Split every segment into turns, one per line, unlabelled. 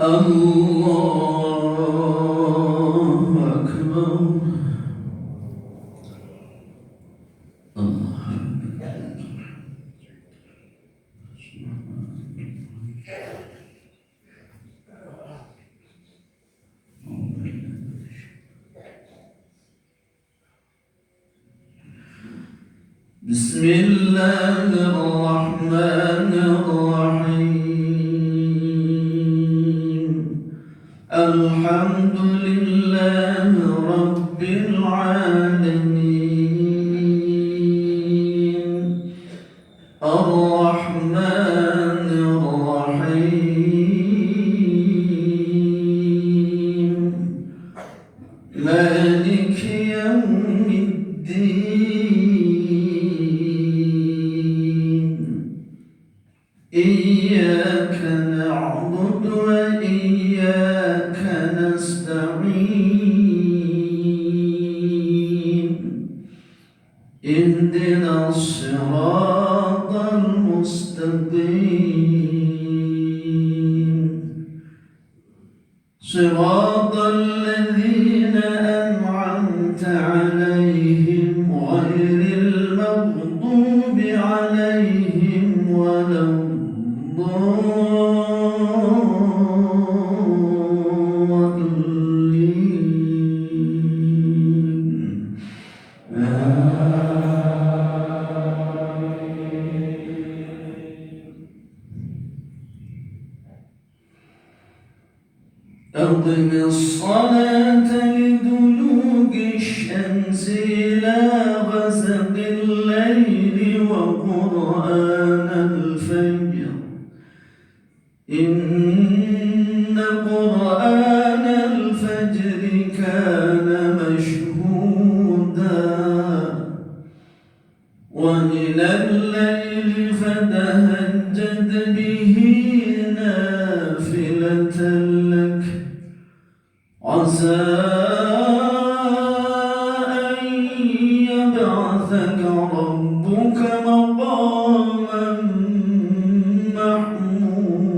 الله أكبر. الله بسم الله الرحمن الرحيم. الحمد لله رب العالمين. الرحمن الرحيم. مالك يوم الدين. إياك نعبد وإياك نستعين. اهدنا الصراط المستقيم. صراط الذين أنعمت عليهم غير المغضوب عليهم ولا الضالين. أقم الصلاة لدلوك الشمس إلى غسق الليل وقرآن الفجر. إن قرآن الفجر كان مشهودا. ومن الليل فتهجد به نافلة لك عسى أن يبعثك ربك مقاما محمودا.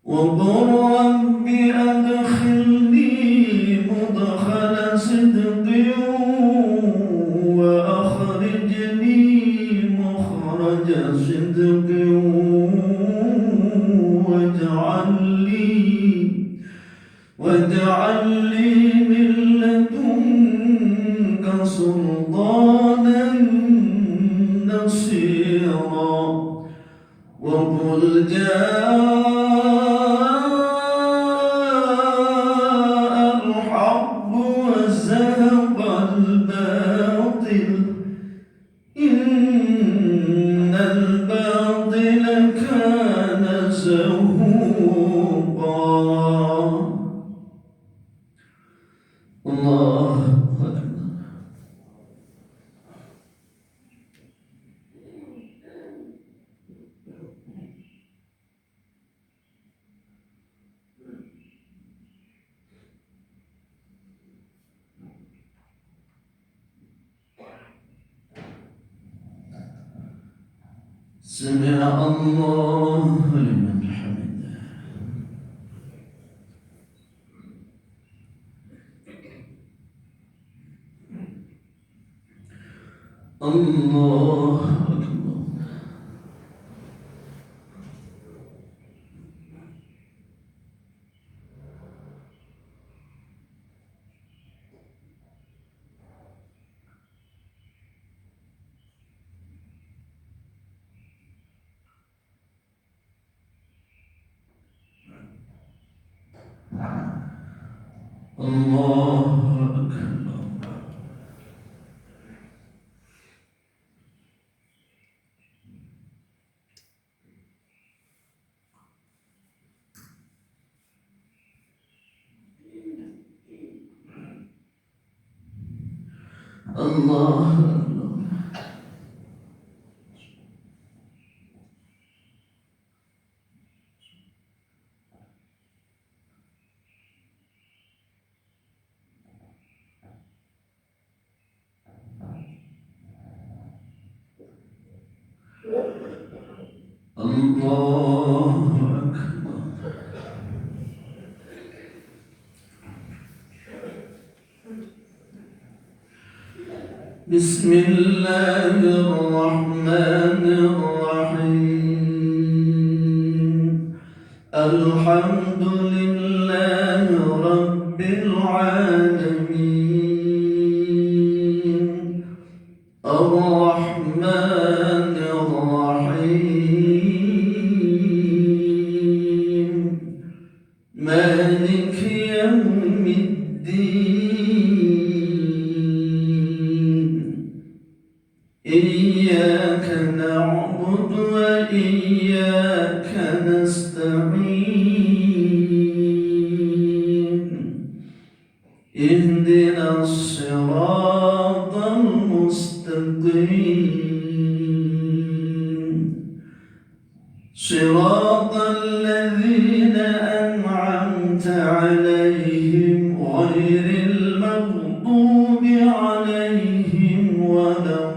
وقل رب أدخلني مدخل صدق وأخرجني مخرج صدق واجعل لي من لدنك سلطانا نصيرا. وقل جاء الحق وزهق الباطل إن الباطل كان زهوقا. الله أكبر. سمع الله لمن حمده. الله أكبر. الله أكبر. الله أكبر. الله بسم الله الرحمن الرحيم الحمد لله رب العالمين الرحمن الرحيم مالك يوم الدين إياك نعبد وإياك نستعين اهدنا الصراط المستقيم صراط الذين أنعمت عليهم غير المغضوب عليهم ولا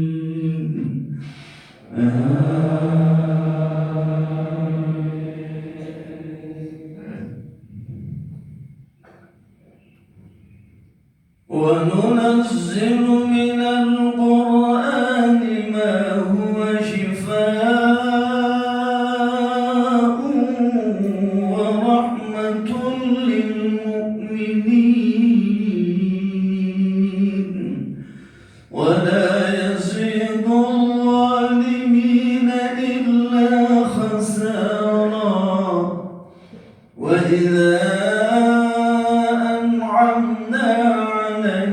الضالين وننزل من القرآن ما هو شفاء ورحمة للمؤمنين ولا يزيد الظالمين إلا خسارا وإذا أنعمنا على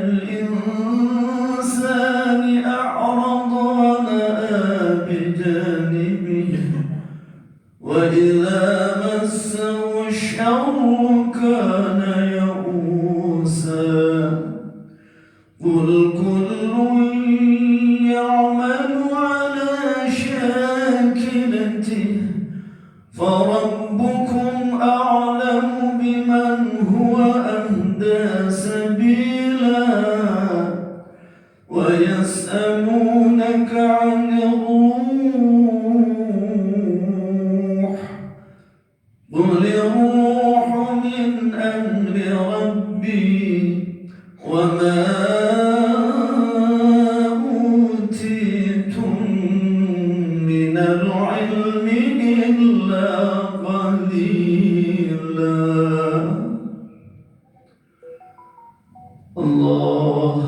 الإنسان أعرض ونأى بجانبه وإذا مسه الشر كان يئوسا قل كل يعمل على شاكلته فربكم أعلم بمن هو أهدى سبيلا ويسألونك عن الروح قل الروح من أمر ربي وما أوتيتم من العلم إلا قليلا الله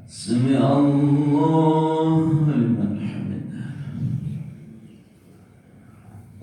سمع الله لمن حمده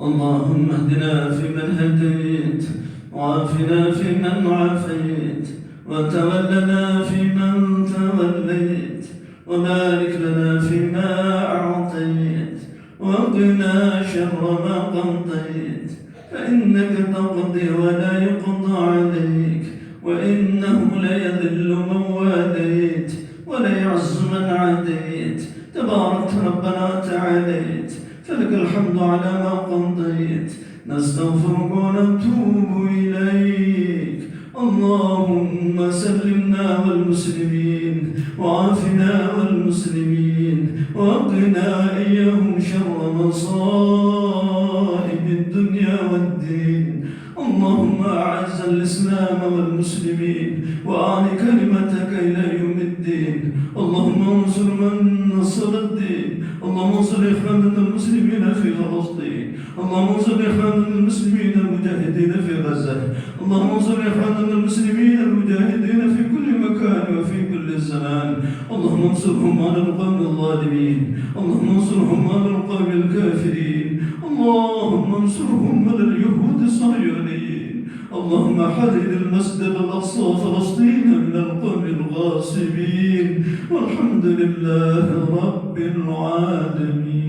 اللهم اهدنا فيمن هديت وعافنا فيمن عافيت وتولنا فيمن توليت وبارك لنا فيما أعطيت وقنا شر ما قضيت فإنك تقضي ولا يقضى عليك وإنه لا يذل من واليت ولا يعز من عاديت تباركت ربنا وتعاليت فلك الحمد على ما قضيت نستغفرك ونتوب إليك اللهم سلمنا والمسلمين وعافنا والمسلمين وقنا إياهم شر مصائب الدنيا والدين اللهم أعز الإسلام والمسلمين وأعل كلمتك إلى يوم الدين اللهم انصر من نصر الدين اللهم انصر إخواننا المسلمين في فلسطين اللهم انصر إخواننا المسلمين المجاهدين في غزة اللهم انصر إخواننا المسلمين المجاهدين في كل مكان وفي كل زمان اللهم انصرهم على القوم الظالمين اللهم انصرهم على القوم الكافرين اللهم انصرهم على اليهود الصهيونيين اللهم حرر المسجد الأقصى فلسطين من القوم الغاصبين والحمد لله رب العالمين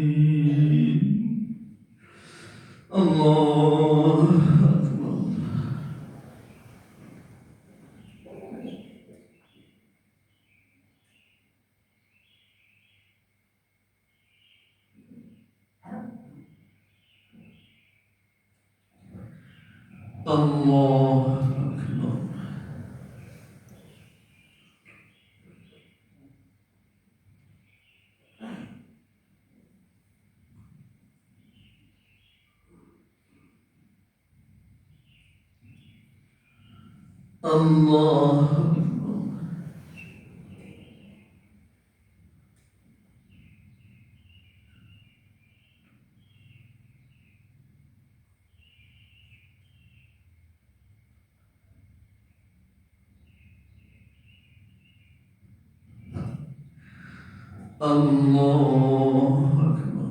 الله أكبر الله أكبر. الله أكبر. الله أكبر.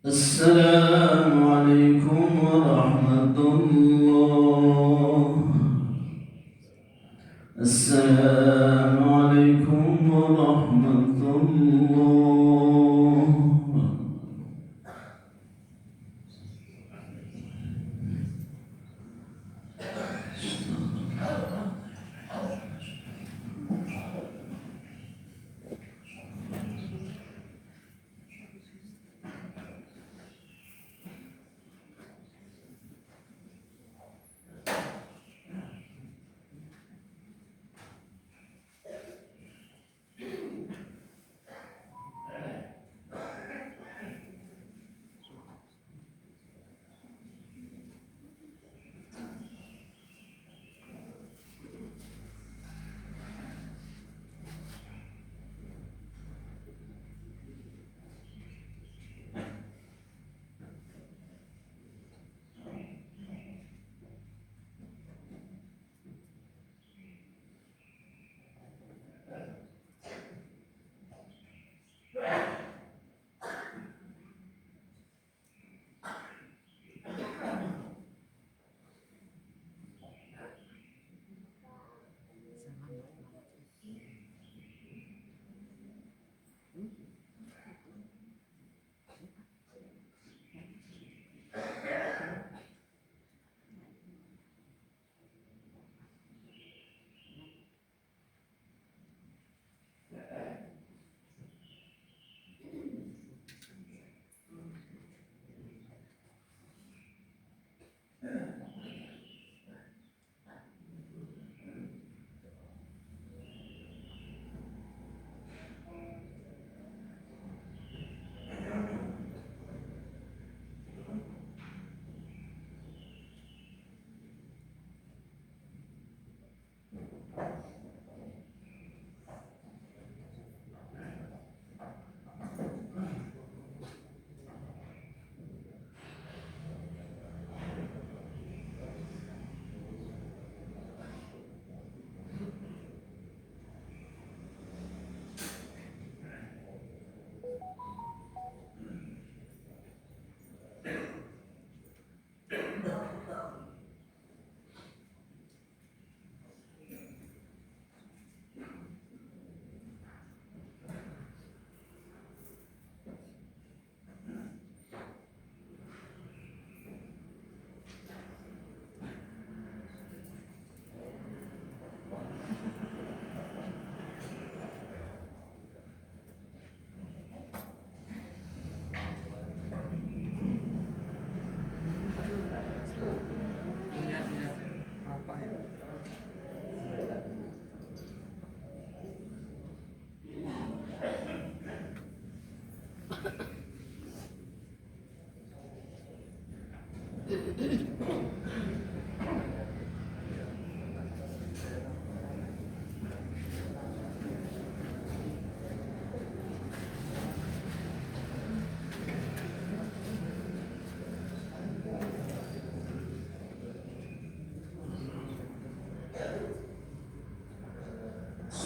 السلام عليكم ورحمة الله. السلام عليكم ورحمة الله.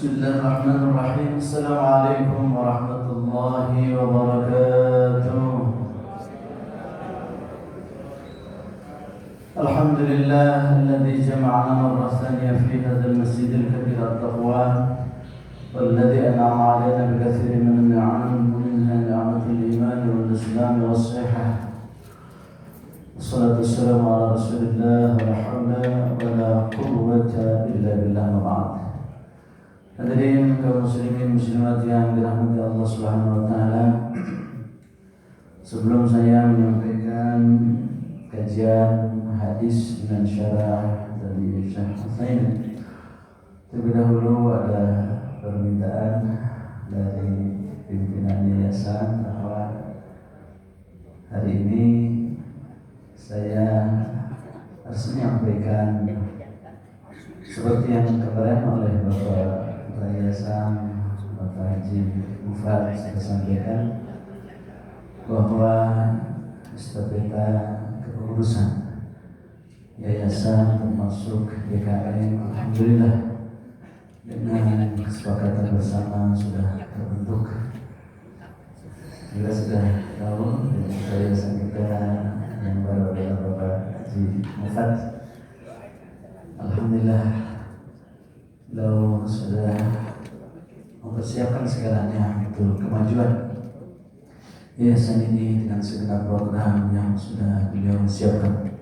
Bismillahirrahmanirrahim. Assalamualaikum warahmatullahi wabarakatuh. Alhamdulillah alladzi jama'ana marratan thaniya fi hadzal masjidil kabir at-taqwa والذي أنعم علينا بكثير من النعم ومنها نعمة الإيمان والإسلام والصحة والصلاة والسلام على رسول الله ولا حول ولا قوة إلا بالله وبعد. Hadirin kaum muslimin muslimat yang dirahmati Allah Subhanahu wa taala. Sebelum saya menyampaikan kajian hadis dengan syarah dari Syekh Utsaimin, terlebih dahulu ada permintaan dari pimpinan yayasan bahwa hari ini saya harus menyampaikan seperti yang kemarin oleh Bapak Yayasan Bapak Haji Mufad saya sampaikan bahwa estafeta kepengurusan yayasan termasuk DKM alhamdulillah dengan kesepakatan bersama sudah terbentuk. Kita sudah tahu yayasan kita yang baru adalah Bapak Haji Mufad. Alhamdulillah beliau sudah mempersiapkan segalanya untuk kemajuan yayasan ini dengan segenap program yang sudah beliau siapkan.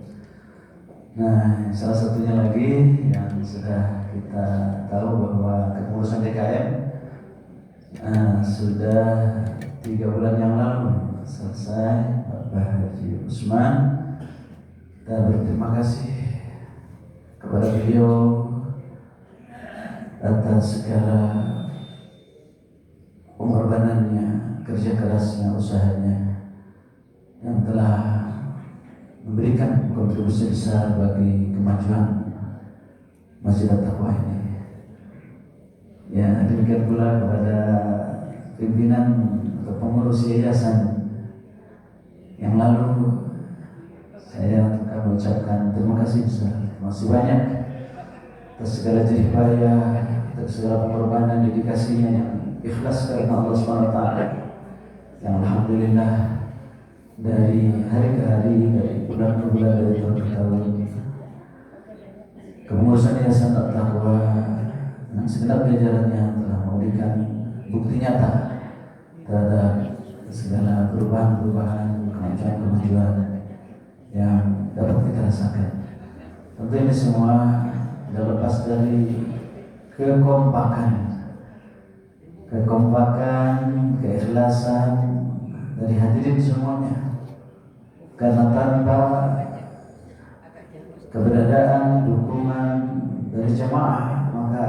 Nah, salah satunya lagi yang sudah kita tahu bahwa kepengurusan DKM sudah 3 bulan yang lalu selesai Bapak Haji Usman. Kita berterima kasih kepada beliau atas segala pengorbanannya, kerja kerasnya, usahanya yang telah memberikan kontribusi besar bagi kemajuan Masjid At-Taqwa ini. Ya, demikian pula kepada pimpinan atau pengurus yayasan yang lalu saya akan mengucapkan terima kasih besar, masih banyak atas segala jerih payah, atas segala pengorbanan dedikasinya yang ikhlas karena Allah SWT, yang alhamdulillah dari hari ke hari, dari bulan ke bulan, dari tahun ke tahun, kepengurusan yayasan At-Taqwa dengan segenap jajarannya telah memberikan bukti nyata terhadap segala perubahan-perubahan, kemajuan-kemajuan yang dapat kita rasakan. Tentu ini semua tidak lepas dari kekompakan, keikhlasan dari hadirin semuanya. Karena tanpa keberadaan, dukungan dari jamaah, maka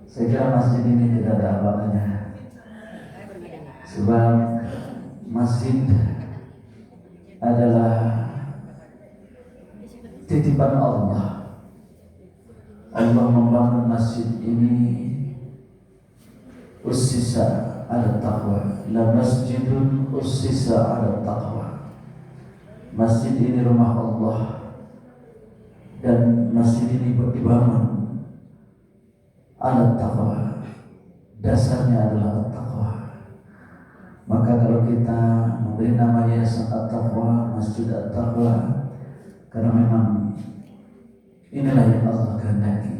saya kira masjid ini tidak ada apa-apanya. Sebab masjid adalah titipan Allah. Allah membangun masjid ini ussisa ala taqwa, la masjidun ussisa ala taqwa. Masjid ini rumah Allah dan masjid ini dibangun ala taqwa. Dasarnya adalah taqwa. Maka kalau kita memberi nama yayasan At-Taqwa, Masjid At-Taqwa, karena memang inilah yang Allah kehendaki.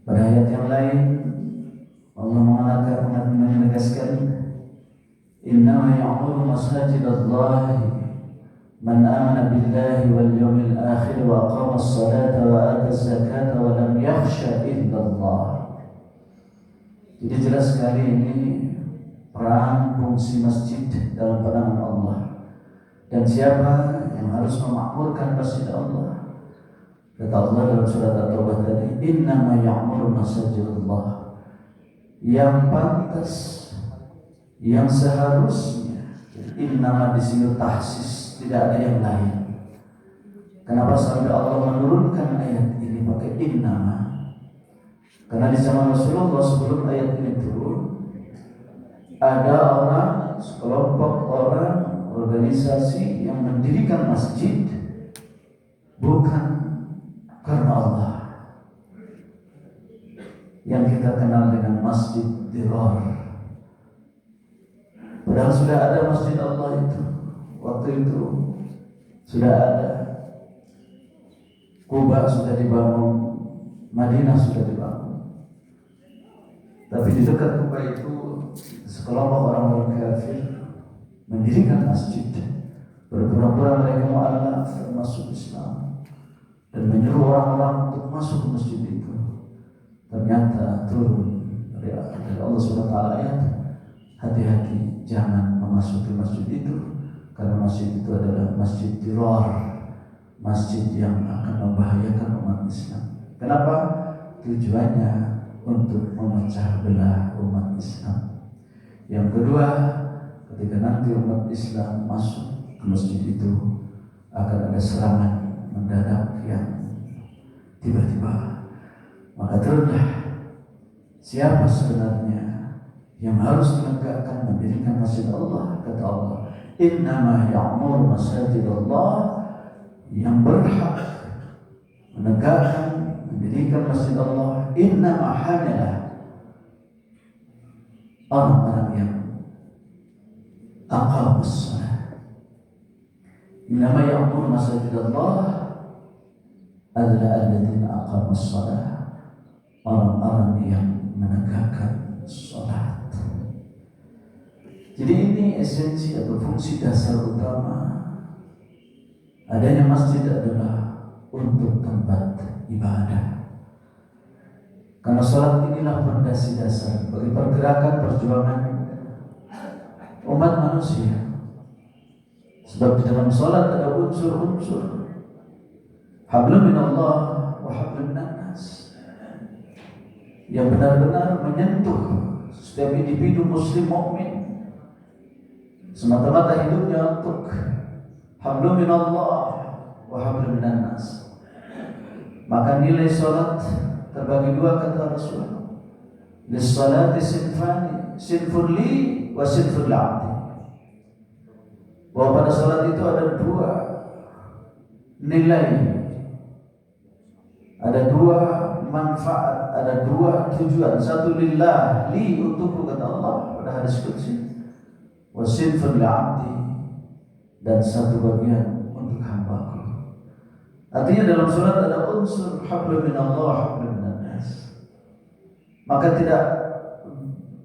Pada ayat yang lain Allah menegaskan, innama ya'muru masajidallahi man amana billahi wal yawmil akhir wa aqama as-salata wa ata az-zakata wa lam yakhsha illallah. Jadi jelas sekali ini peran fungsi masjid dalam pandangan Allah. Dan siapa yang harus memakmurkan masjid Allah? Kata Allah dalam surat At-Taubah tadi, innama ya'muru masajidallah. Yang pantas, yang seharusnya, innama di sini tahsis, tidak ada yang lain. Kenapa sampai Allah menurunkan ayat ini pakai innama? Karena di zaman Rasulullah sebelum ayat ini turun, ada orang, sekelompok orang, organisasi yang mendirikan masjid bukan karena Allah, yang kita kenal dengan Masjid Dirar. Padahal sudah ada Masjid Allah itu. Waktu itu sudah ada. Kuba sudah dibangun, Madinah sudah dibangun. Tapi di dekat Kuba itu sekelompok orang-orang kafir mendirikan masjid, berpura-pura mereka mu'alaf dan masuk Islam, dan menyuruh orang-orang untuk masuk ke masjid itu. Ternyata turun dari Allah SWT ayat, hati-hati jangan memasuki masjid itu, karena masjid itu adalah masjid dirar, masjid yang akan membahayakan umat Islam. Kenapa? Tujuannya untuk memecah belah umat Islam. Yang kedua, ketika nanti umat Islam masuk ke masjid itu, akan ada serangan mendadak yang tiba-tiba. Maka turunlah siapa sebenarnya yang harus menegakkan mendirikan masjid Allah. Kata Allah, innama ya'mur masajid Allah, yang berhak menegakkan mendirikan masjid Allah, innama hanyalah orang-orang yang aqamus shalah. Innama ya'mur masajid Allah adalah alladzina aqamus shalah, orang-orang yang menegakkan sholat. Jadi ini esensi atau fungsi dasar utama adanya masjid adalah untuk tempat ibadah. Karena sholat inilah fondasi dasar bagi pergerakan perjuangan umat manusia. Sebab di dalam sholat ada unsur-unsur hablum minallah wa hablum minannas yang benar-benar menyentuh setiap individu muslim mukmin, semata-mata hidupnya untuk hablum minallah wa hablum minannas. Maka nilai salat terbagi dua, kata Rasul, lis-salati sinfani, sinfun li wa sinfun li'abdi. Bahwa pada salat itu ada dua nilai, ada dua manfaat, ada dua tujuan. Satu lillah, li untukku, kata Allah pada hadis qudsi, wa sinfun li'abdi, dan satu bagian untuk hamba-Ku. Artinya dalam surat ada unsur hablum minallah, hablum minannas. Maka tidak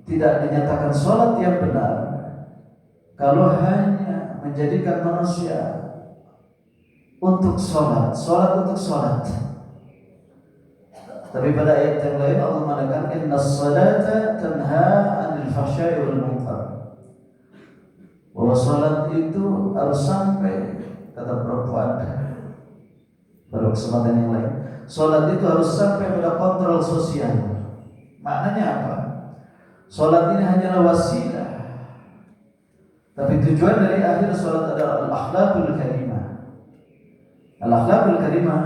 dinyatakan salat yang benar kalau hanya menjadikan manusia untuk salat untuk salat. Tapi pada ayat yang lain Allah mengatakan innas salata tanha 'anil fahsya'i wal munkar. Bahwa salat itu harus sampai, kata perempuan pada kesempatan yang lain, salat itu harus sampai pada kontrol sosial. Maknanya apa? Salat ini hanyalah wasilah, tapi tujuan dari akhir salat adalah al-akhlaqul karimah. Al-akhlaqul karimah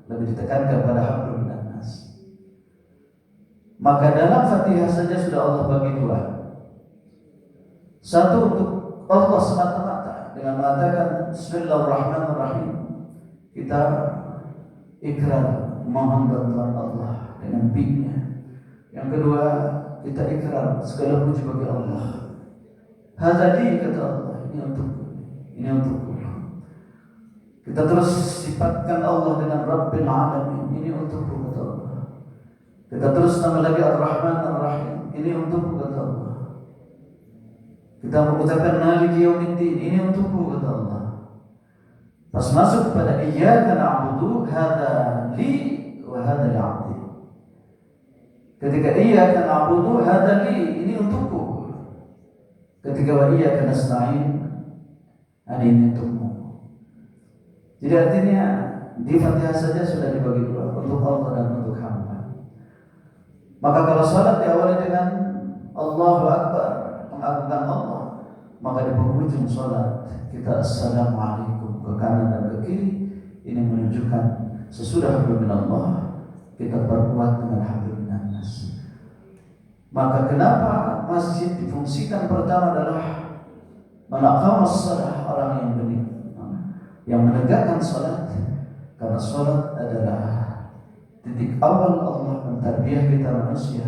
lebih ditekankan pada hablum minannas. Maka dalam Fatihah saja sudah Allah bagi dua. Satu untuk Allah semata-mata dengan mengatakan Bismillahirrahmanirrahim, kita ikrar mohon bantuan Allah dengan bi-nya. Yang kedua, kita ikrar segala puji bagi Allah. Hadza kata Allah, ini untukku, ini untukku. Kita terus sifatkan Allah dengan Rabbil Alamin, ini untukku, kata Allah. Kita terus tambah lagi Ar-Rahman Ar-Rahim, ini untukku, kata Allah. Kita mengucapkan Maliki Yaumiddin, ini untukku, kata Allah. Pas masuk pada iyyaka na'budu, hadza li wa hadza li'abdi. Ketika iyyaka na'budu, hadza li, ini untukku. Ketika wa iyyaka nasta'in, ini untukmu. Jadi artinya di Fatihah saja sudah dibagi dua, untuk Allah dan untuk hamba. Maka kalau salat diawali dengan Allahu Akbar, mengagungkan Allah, maka di penghujung salat kita Assalamualaikum ke kanan dan ke kiri. Ini menunjukkan sesudah hablum minallah kita perkuat dengan hablum minannas. Maka kenapa masjid difungsikan pertama adalah menaqamus shalah, orang yang benar, yang menegakkan salat, karena salat adalah titik awal Allah mentarbiyahkan tarbiyah kita manusia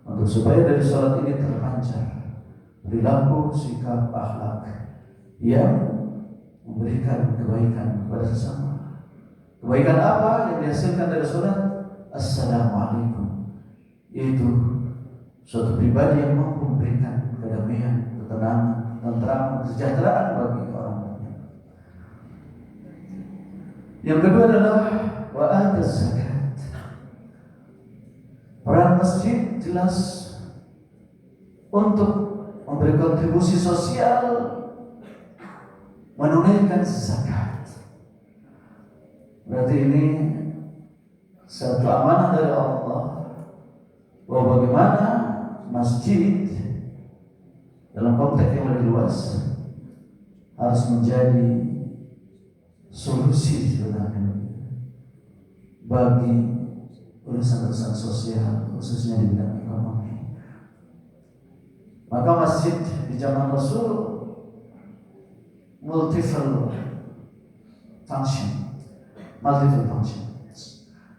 untuk supaya dari sholat ini terpancar perilaku, sikap, akhlak yang memberikan kebaikan kepada sesama. Kebaikan apa yang dihasilkan dari sholat? Assalamualaikum. Itu suatu pribadi yang mampu memberikan kedamaian, ketenangan, tentraman, kesejahteraan bagi orang banyak. Yang kedua adalah wa ataz zakat. Peran masjid jelas untuk memberi kontribusi sosial, menunaikan zakat. Berarti ini satu amanah dari Allah bahwa bagaimana masjid dalam konteks yang lebih luas harus menjadi solusi sebenarnya bagi urusan-urusan sosial, khususnya di bidang ekonomi. Maka masjid di zaman Rasul multiple function.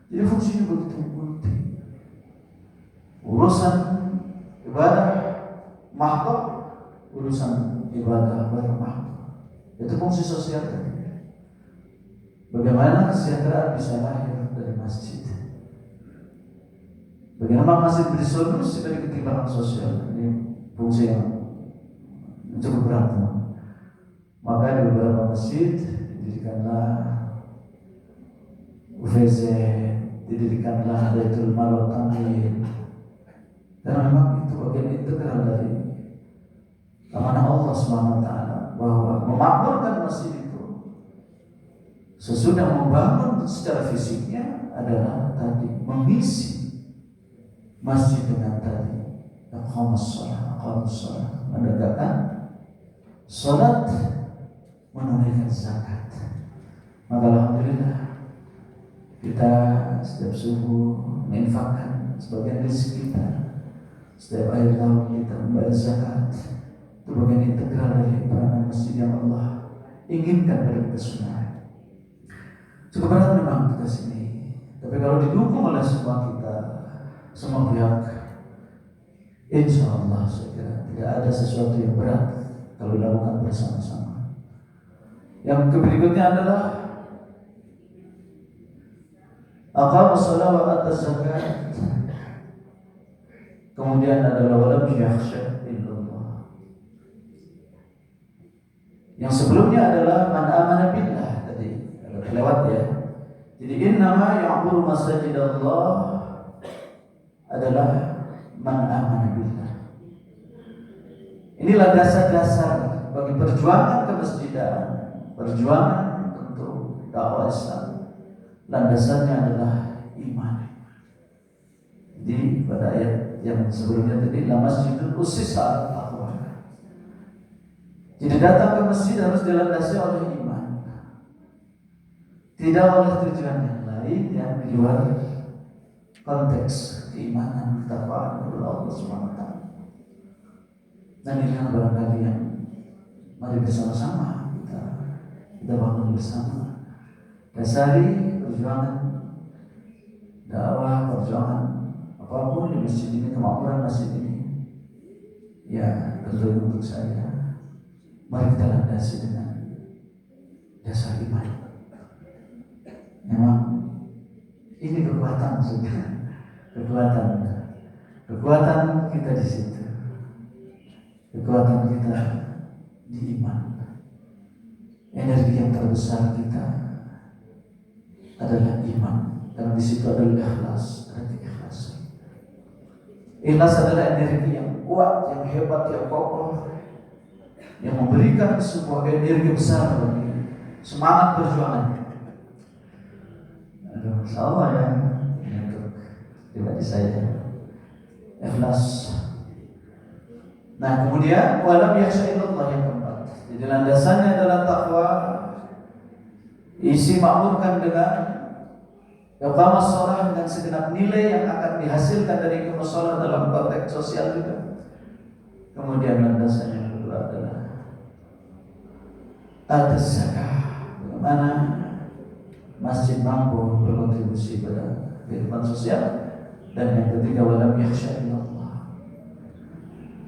Jadi fungsinya begitu multi. Urusan ibadah mahdoh, urusan ibadah mahdoh. Itu fungsi sosial tadi. Bagaimana kesejahteraan bisa lahir dari masjid? Bagaimana masjid bersolusi dari ketimpangan sosial? Ini fungsi yang cukup berat. Maka di beberapa masjid didirikanlah UVZ, didirikanlah Baitul Mal wa Tamyin. Karena memang itu bagian integral dari amanah Allah SWT bahwa memakmurkan masjid itu sesudah membangun secara fisiknya adalah tadi mengisi masjid dengan tadi aqamus shalah, menegakkan salat, menunaikan zakat. Maka alhamdulillah kita setiap subuh menginfakkan sebagian rezeki kita, setiap akhir tahun kita membayar zakat. Itu bagian integral dari peranan masjid yang Allah inginkan dari kita semua. Cukup berat memang tugas ini, tapi kalau didukung oleh semua kita, semua pihak, insya Allah saya kira tidak ada sesuatu yang berat kalau dilakukan bersama-sama. Yang berikutnya adalah aqamus shalah wa ataz zakat. Kemudian adalah walam yakhsha illallah. Yang sebelumnya adalah man amana billah tadi lewat ya. Jadi innama ya'muru masajidallah adalah man amana billah. Inilah dasar-dasar bagi perjuangan kemasjidan, perjuangan untuk dakwah Islam. Landasannya adalah iman. Jadi pada ayat yang sebelumnya tadi, la masjidun ussisa 'alal taqwa. Jadi datang ke masjid harus dilandasi oleh iman, tidak oleh tujuan yang lain yang di luar konteks keimanan ketakwaan kepada Allah SWT. Dan ini kan barangkali yang mari bersama-sama kita bangun bersama, dasari perjuangan dakwah, perjuangan apapun di masjid ini, kemakmuran masjid ini. Ya tentu untuk saya, mari kita landasi dengan dasar iman. Memang ini kekuatan maksudnya, kekuatan kita di situ, kekuatan kita di iman. Energi yang terbesar kita adalah iman, karena di situ adalah ikhlas, ada keikhlasan. Ikhlas adalah energi yang kuat, yang hebat, yang kokoh, yang memberikan sebuah energi besar bagi semangat perjuangan. Aduh, insyaallah ya, untuk pribadi saya ikhlas. Nah, kemudian walam yakhsha illallah yang keempat. Jadi landasannya adalah takwa, isi makmurkan dengan iqamah shalah dengan segenap nilai yang akan dihasilkan dari iqamah shalah dalam konteks sosial juga. Kemudian landasannya yang kedua adalah ataz zakah. Bagaimana masjid mampu berkontribusi pada kehidupan sosial Dan yang ketiga, walam yakhsha illallah.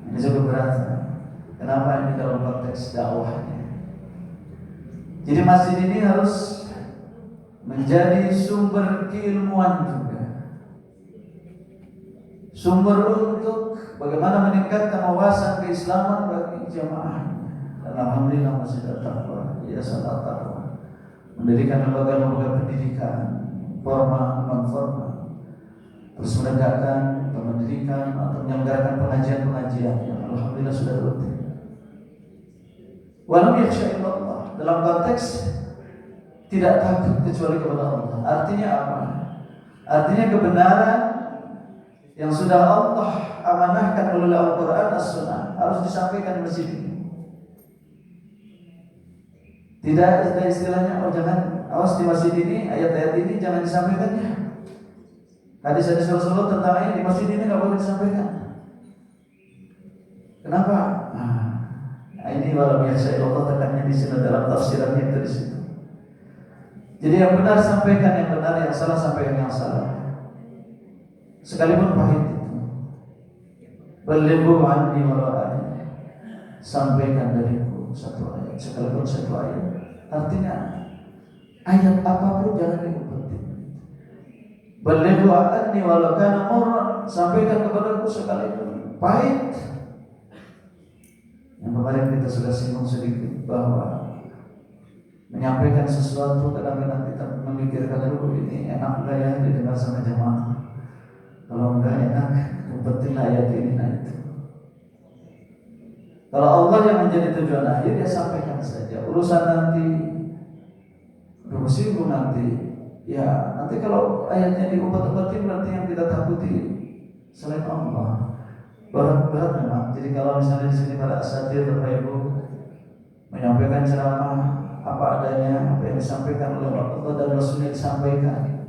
Ini cukup berat. Kenapa? Ini dalam konteks dakwahnya. Jadi masjid ini harus menjadi sumber keilmuan juga, sumber untuk bagaimana meningkatkan wawasan keislaman bagi jamaah. Dan alhamdulillah masjid at-taqwa, yayasan at-taqwa mendirikan lembaga-lembaga pendidikan formal, non formal, terus menegakkan atau mendirikan atau menyelenggarakan pengajian-pengajian yang alhamdulillah sudah rutin. Walam yakhsha illallah, dalam konteks tidak takut kecuali kepada Allah. Artinya apa? Artinya kebenaran yang sudah Allah amanahkan melalui Al-Quran, As-Sunnah harus disampaikan di masjid ini. Tidak ada istilahnya, oh jangan, awas di masjid ini, ayat-ayat ini jangan disampaikannya. Hadis-hadis Rasulullah tentang ayat di masjid ini nggak boleh disampaikan. Kenapa? Nah, ini walau biasa Allah tekannya di sini dalam tafsirannya itu di situ. Jadi yang benar sampaikan yang benar, yang salah sampaikan yang salah. Sekalipun pahit itu. Balighu anni walau ayat. Sampaikan dariku satu ayat, sekalipun satu ayat. Artinya ayat apapun jangan diumpetin. Balighu anni walau kana murran. Sampaikan kepadaku sekalipun pahit. Yang kemarin kita sudah singgung sedikit bahwa menyampaikan sesuatu kadang-kadang kita memikirkan dulu ini enak enggak ya didengar sama jamaah. Kalau enggak enak, umpetin ayat ini nah itu. Kalau Allah yang menjadi tujuan akhir, dia sampaikan saja. Urusan nanti bersinggung nanti. Ya, nanti kalau ayatnya diumpet-umpetin berarti yang kita takuti selain Allah. Berat memang. Jadi kalau misalnya di sini para asatidz Bapak Ibu menyampaikan ceramah apa adanya, apa yang disampaikan oleh Allah dan Rasulnya disampaikan,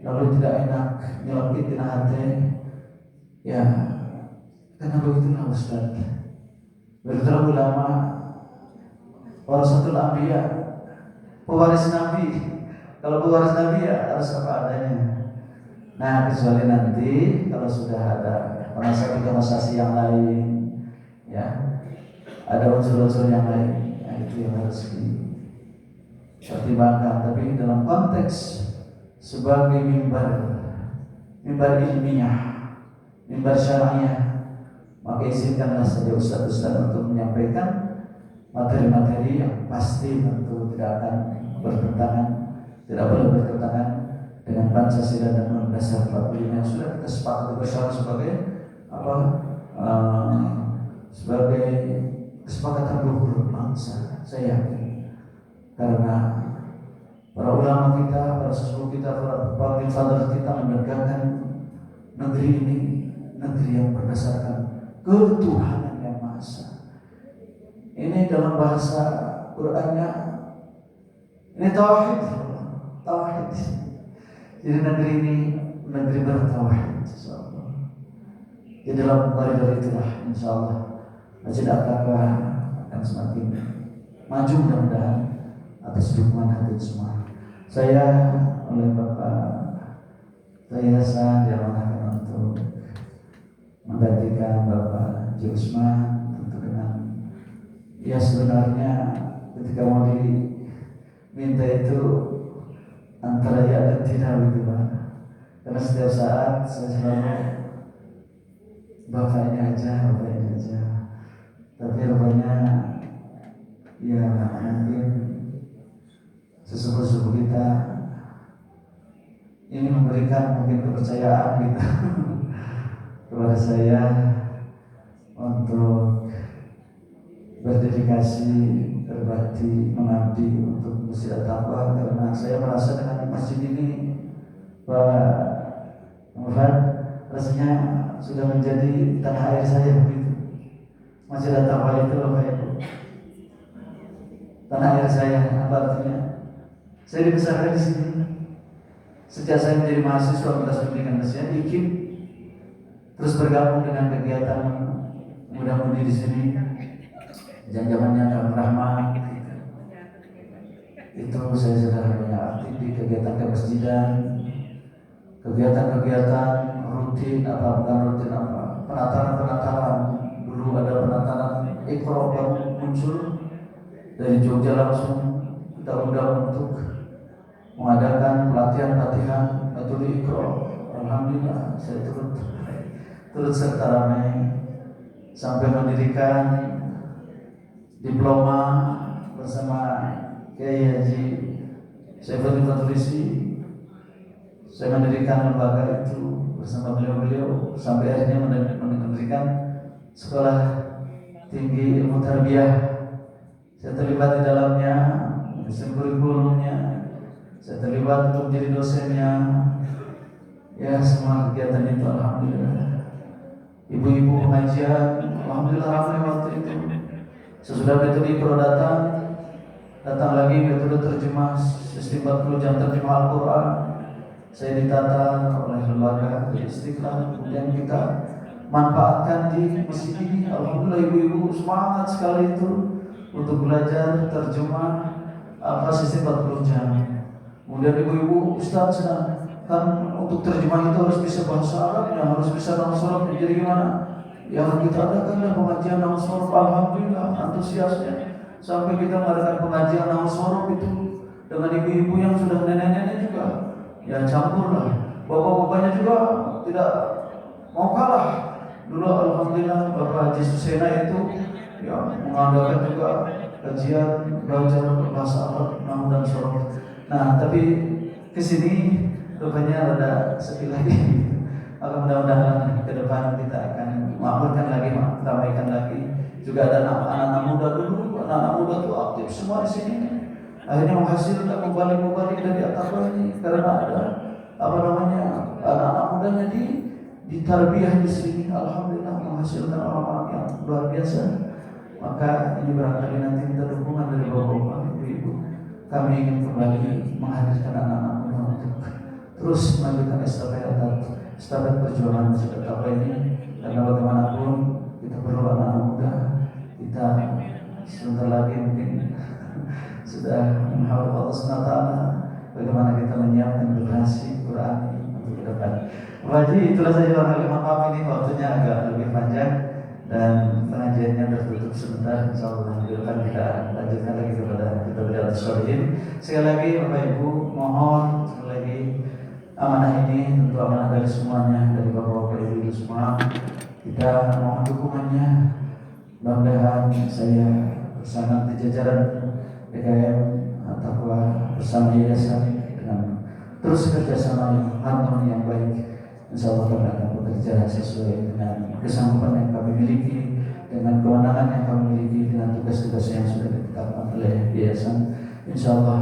lalu tidak enak, nyelengkitin hati, ya karena begitulah Ustaz. Berterang ulama, warasatul anbiya, pewaris Nabi. Kalau pewaris Nabi ya harus apa adanya. Nah kecuali nanti kalau sudah ada organisasi yang lain, ya ada unsur-unsur yang lain, ya, itu yang harus dipertimbangkan. Tapi dalam konteks sebagai mimbar ilmiah, mimbar syar'iyah, maka izinkanlah saja ustaz-ustaz untuk menyampaikan materi-materi yang pasti tentu tidak akan bertentangan, tidak boleh bertentangan dengan Pancasila dan Undang-Undang Dasar 45 yang sudah kita sepakati bersama sebagai sebagai kesepakatan luhur bangsa. Saya yakin karena para ulama kita, para sesepuh kita, para pemimpin father kita menegakkan negeri ini, negeri yang berdasarkan ketuhanan yang Maha Esa. Ini dalam bahasa Qur'annya ini tauhid. Jadi negeri ini negeri bertauhid. Di dalam koridor itulah insyaallah Masjid At-Taqwa akan semakin maju mudah-mudahan atas dukungan hati semua. Saya oleh Bapak saya diamanahkan untuk menggantikan Bapak Jusman untuk dengan ya sebenarnya ketika mau diminta itu antara ya dan tidak begitu Pak. Karena setiap saat saya selalu Bapak ini aja. Tapi rupanya ya mungkin sesepuh-sesepuh kita ini memberikan mungkin kepercayaan gitu kepada saya untuk berdedikasi, berbakti, mengabdi untuk Masjid At-Taqwa karena saya merasa dengan masjid ini bahwa rasanya sudah menjadi tanah air saya begitu. Masjid At-Taqwa itu Bapak Ibu, tanah air saya. Apa artinya? Saya dibesarkan di sini. Sejak saya menjadi mahasiswa Fakultas Pendidikan Kesehatan IKIP, terus bergabung dengan kegiatan muda-mudi di sini. Zamannya Kang Rahmat, itu saya sudah banyak aktif di kegiatan kemasjidan, kegiatan terapkan rutin apa penataran dulu ada penataran Iqra baru muncul dari Jogja, langsung kita undang untuk mengadakan pelatihan metode Iqra. Alhamdulillah saya turut serta ramai sampai mendirikan diploma bersama Kiai Haji Syaiful Faturisi. Saya mendirikan lembaga itu bersama beliau sampai akhirnya mendirikan sekolah tinggi ilmu tarbiyah. Saya terlibat di dalamnya, menyusun kurikulumnya, saya terlibat untuk jadi dosennya. Ya, semua kegiatan itu alhamdulillah. Ibu-ibu pengajian, alhamdulillah ramai waktu itu. Sesudah metode Iqra datang lagi metode terjemah sistem 40 jam terjemah Al-Quran. Saya ditata oleh lembaga Istiqlal, kemudian kita manfaatkan di masjid ini. Alhamdulillah ibu-ibu semangat sekali itu untuk belajar terjemah sistem 40 jam. Kemudian ibu-ibu, Ustaz kan untuk terjemah itu harus bisa bahasa Arabnya, harus bisa nahwu shorof. Jadi gimana? Ya kita adakan pengajian nahwu shorof. Alhamdulillah antusiasnya sampai kita mengadakan pengajian nahwu shorof itu dengan ibu-ibu yang sudah nenek-nenek juga. Ya campur lah, bapak-bapaknya juga tidak mau kalah. Dulu alhamdulillah Bapak Haji Susena itu ya mengadakan juga kajian belajar bahasa Arab, nahwu dan shorof. Nah tapi kesini rupanya ada sepi lagi. Maka mudah-mudahan ke depan kita akan makmurkan lagi, ramaikan lagi. Juga ada anak-anak muda dulu, anak-anak muda itu aktif semua di sini. Akhirnya menghasilkan mubalik dari atapa ini karena ada anak-anak mudanya di tarbiyah di sini. Alhamdulillah menghasilkan orang-orang yang luar biasa. Maka ini barangkali nanti minta dukungan dari bapak-bapak, ibu-ibu. Kami ingin kembali menghadirkan anak-anak muda untuk terus melanjutkan estafet perjuangan masyarakat apa ini, karena bagaimanapun kita perlu anak-anak muda. Kita sebentar lagi mungkin sudah menghafal Allah SWT. Bagaimana kita menyiapkan generasi Quran untuk ke depan. Pak Haji, itulah saja barangkali. Maaf ini waktunya agak lebih panjang dan pengajiannya tertutup sebentar. Insyaallah di depan kita lanjutkan lagi kepada kita berjalan sholihin. Sekali lagi Bapak Ibu mohon sekali lagi amanah ini tentu amanah dari semuanya, dari Bapak Ibu semua. Kita mohon dukungannya. Mudah-mudahan saya bersama di jajaran PKM Taqwa bersama yayasan dengan terus kerjasama yang harmoni yang baik, insya Allah kami akan bekerja sesuai dengan kesanggupan yang kami miliki, dengan kewenangan yang kami miliki, dengan tugas-tugas yang sudah ditetapkan oleh yayasan. Insya Allah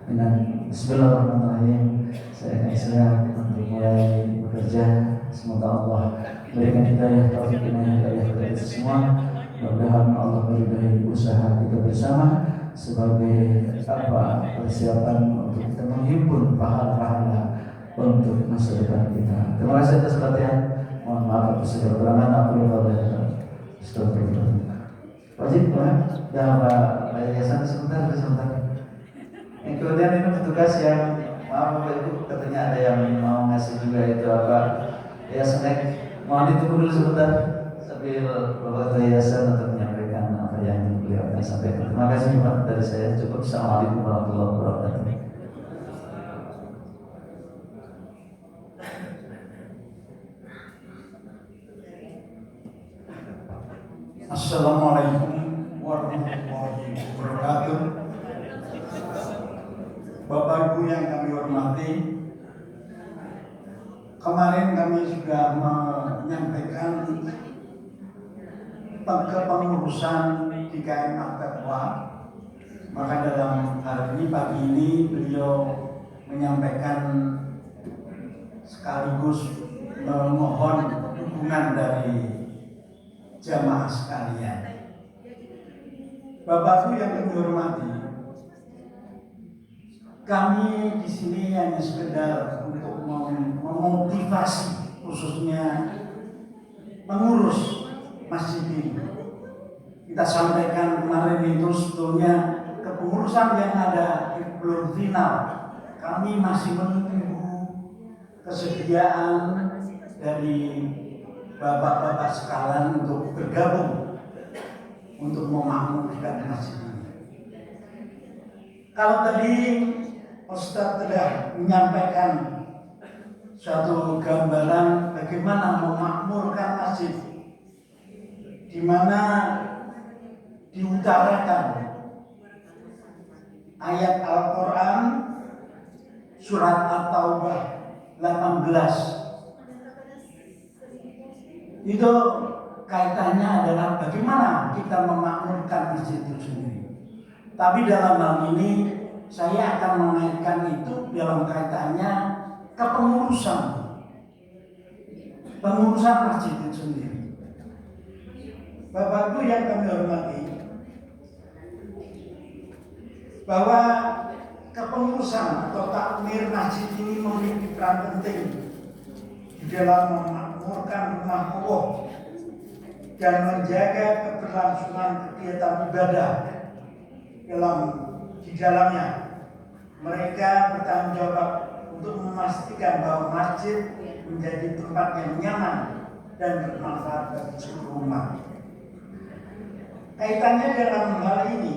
dengan Bismillahirrahmanirrahim saya akan segera mulai bekerja. Semoga Allah berikan hidayah, taufik, hidayah kepada kita semua. Mudah-mudahan Allah meridai usaha kita bersama sebagai persiapan untuk kita menghimpun pahala-pahala untuk masa depan kita. Terima kasih atas perhatian. Mohon maaf atas segala kekurangan. Aku boleh astagfirullah. Wajib dan Pak Yayasan sebentar. Yang kemudian ini petugas yang maaf Bapak Ibu, katanya ada yang mau ngasih juga itu apa ya snack. Mohon ditunggu dulu sebentar sambil Bapak Yayasan untuk menyampaikan apa yang beliau akan sampaikan. Terima kasih Pak, dari saya cukup. Assalamualaikum warahmatullahi wabarakatuh.
Assalamualaikum warahmatullahi wabarakatuh. Bapak Ibu yang kami hormati, kemarin kami sudah menyampaikan kepengurusan di KM Taqwa. Maka dalam hari ini, pagi ini, beliau menyampaikan sekaligus memohon dukungan dari jamaah sekalian. Bapak-Ibu yang kami hormati, kami di sini hanya sekedar untuk memotivasi, khususnya mengurus masjid ini. Kita sampaikan kemarin itu sebetulnya kepengurusan yang ada belum final. Kami masih menunggu kesediaan dari bapak-bapak sekalian untuk bergabung untuk memakmurkan masjid ini. Kalau tadi Ustadz telah menyampaikan suatu gambaran bagaimana memakmurkan masjid, di mana diutarakan ayat Al-Quran surat At-Taubah 18. Itu kaitannya adalah bagaimana kita memakmurkan masjid itu sendiri. Tapi dalam hal ini saya akan mengaitkan itu dalam kaitannya kepengurusan masjid itu sendiri. Bapak Ibu yang kami hormati, bahwa kepengurusan atau takmir masjid ini memiliki peran penting di dalam memakmurkan rumah Allah dan menjaga keberlangsungan kegiatan ibadah di dalamnya. Mereka bertanggung jawab untuk memastikan bahwa masjid menjadi tempat yang nyaman dan bermanfaat bagi seluruh umat. Kaitannya dalam hal ini,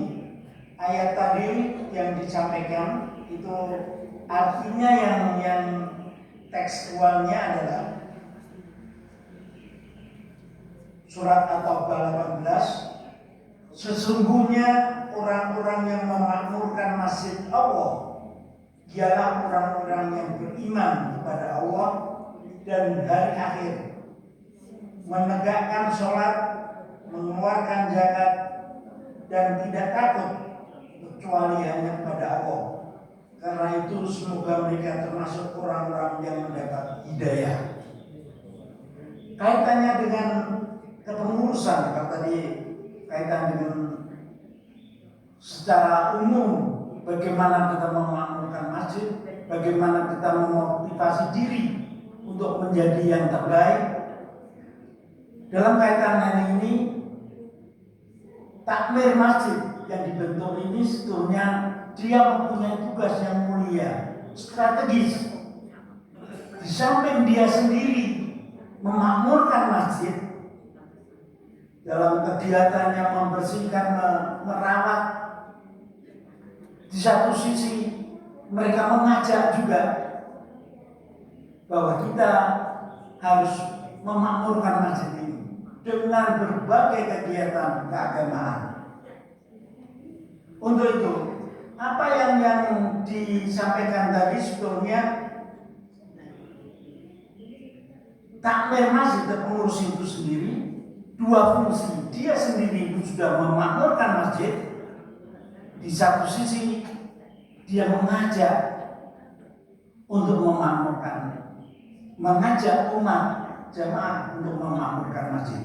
ayat tadi yang disampaikan itu artinya yang tekstualnya adalah surat At-Taubah 18, sesungguhnya orang-orang yang memakmurkan masjid Allah ialah orang-orang yang beriman kepada Allah dan hari akhir, menegakkan sholat, mengeluarkan zakat, dan tidak takut kecuali hanya kepada Allah. Karena itu semoga mereka termasuk orang-orang yang mendapat hidayah. Kaitannya dengan kepengurusan, kalau tadi kaitan dengan secara umum bagaimana kita memakmurkan masjid, bagaimana kita memotivasi diri untuk menjadi yang terbaik. Dalam kaitan ini, takmir masjid yang dibentuk ini sebetulnya dia mempunyai tugas yang mulia, strategis. Di samping dia sendiri memakmurkan masjid dalam kegiatannya membersihkan, merawat, di satu sisi mereka mengajak juga bahwa kita harus memakmurkan masjid ini dengan berbagai kegiatan keagamaan. Untuk itu, apa yang disampaikan tadi sebetulnya takmir masjid dan pengurus itu sendiri dua fungsi. Dia sendiri itu sudah memakmurkan masjid, di satu sisi dia mengajak untuk memakmurkan, mengajak umat jamaah untuk memakmurkan masjid.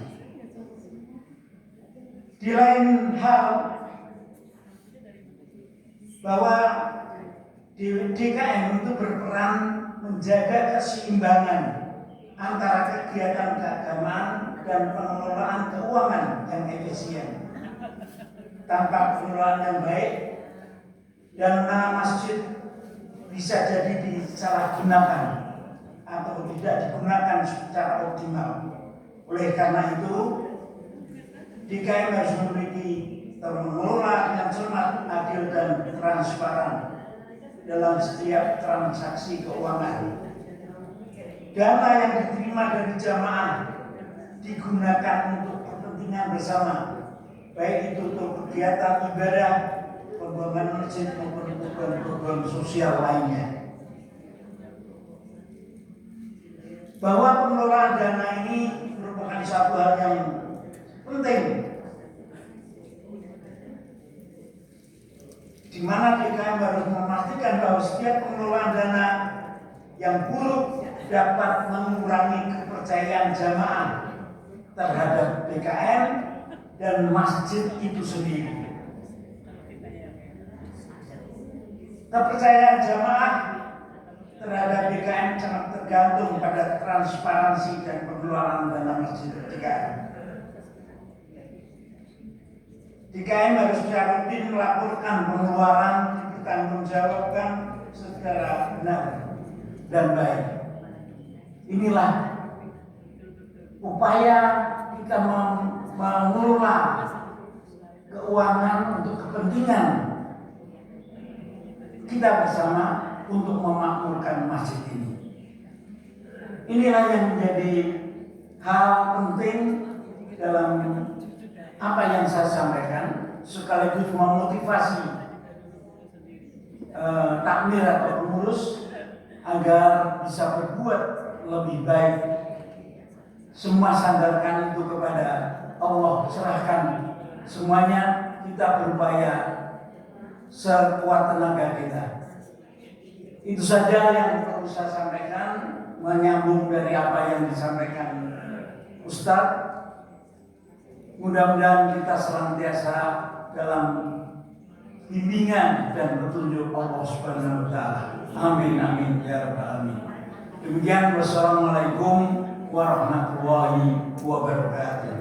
Di lain hal, bahwa DKM itu berperan menjaga keseimbangan antara kegiatan keagamaan dan pengelolaan keuangan yang efisien. Tanpa pengelolaan yang baik, dana masjid bisa jadi disalahgunakan atau tidak digunakan secara optimal. Oleh karena itu, DKM harus memiliki mengelola dengan cermat, adil dan transparan dalam setiap transaksi keuangan. Dana yang diterima dari jamaah digunakan untuk kepentingan bersama, baik itu untuk kegiatan ibadah, pembangunan masjid maupun program sosial lainnya. Bahwa pengelolaan dana ini merupakan satu hal yang penting, di mana DKM harus memastikan bahwa setiap pengelolaan dana yang buruk dapat mengurangi kepercayaan jamaah terhadap DKM dan masjid itu sendiri. Kepercayaan jamaah terhadap DKM sangat tergantung pada transparansi dan pengelolaan dana masjid DKM. DKM harus secara rutin melaporkan pengeluaran, dipertanggungjawabkan secara benar dan baik. Inilah upaya kita mengelola keuangan untuk kepentingan kita bersama untuk memakmurkan masjid ini. Inilah yang menjadi hal penting dalam apa yang saya sampaikan, sekaligus memotivasi takmir atau pengurus agar bisa berbuat lebih baik. Semua sandarkan itu kepada Allah, serahkan semuanya, kita berupaya sekuat tenaga kita. Itu saja yang perlu saya sampaikan, menyambung dari apa yang disampaikan Ustadz. Mudah-mudahan kita senantiasa dalam bimbingan dan petunjuk Allah Subhanahu wa taala. Amin amin ya rabbal alamin. Demikian, wassalamualaikum warahmatullahi wabarakatuh.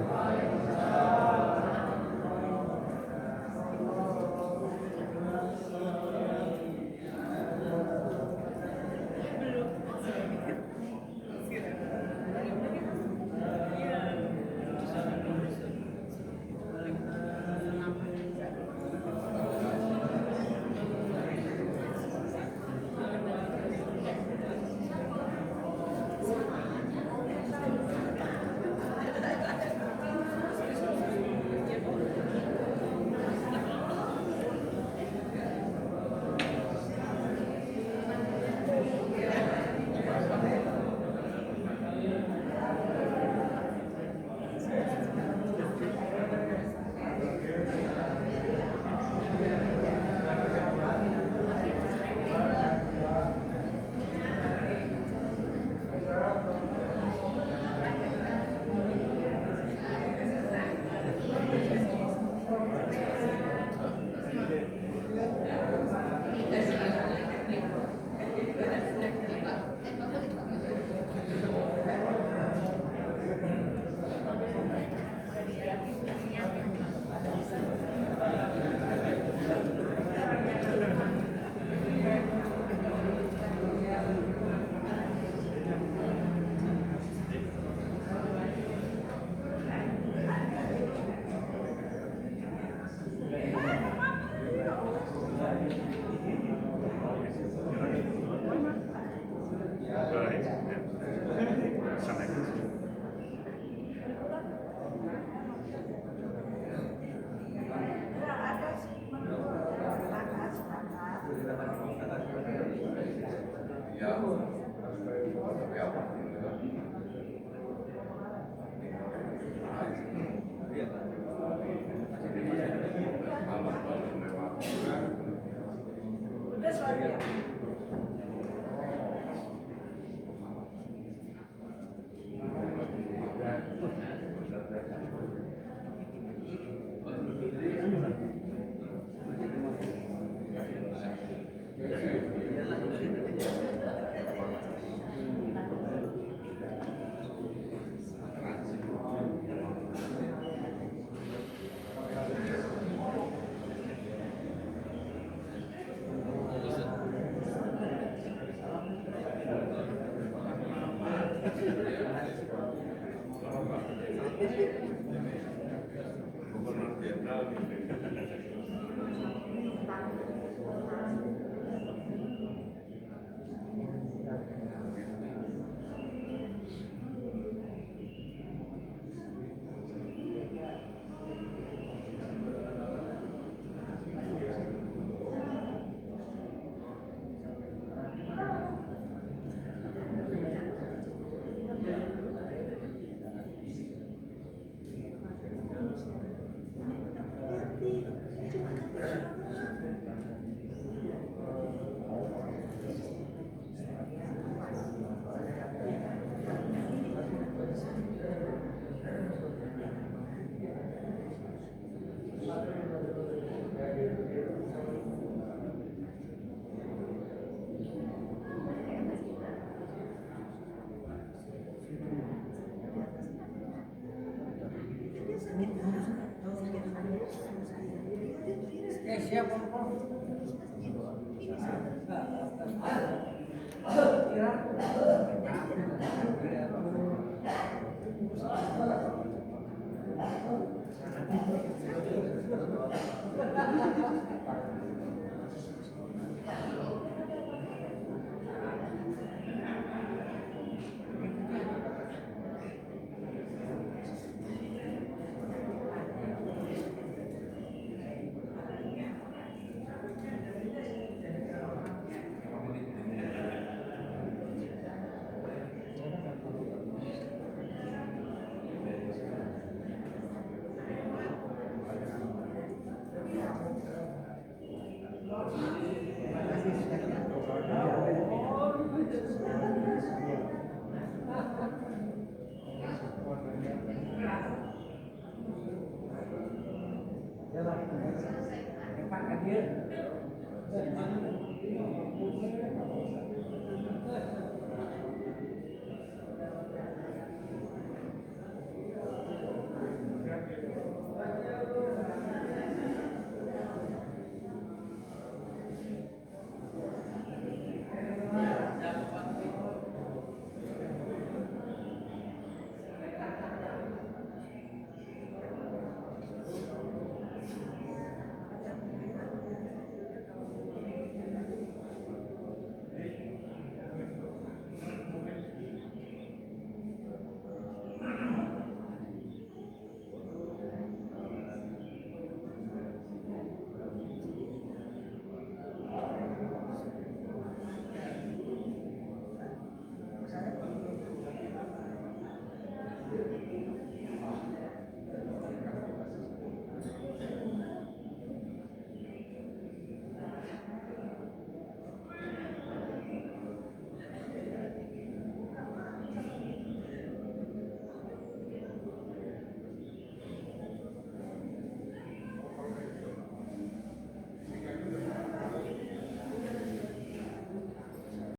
Ini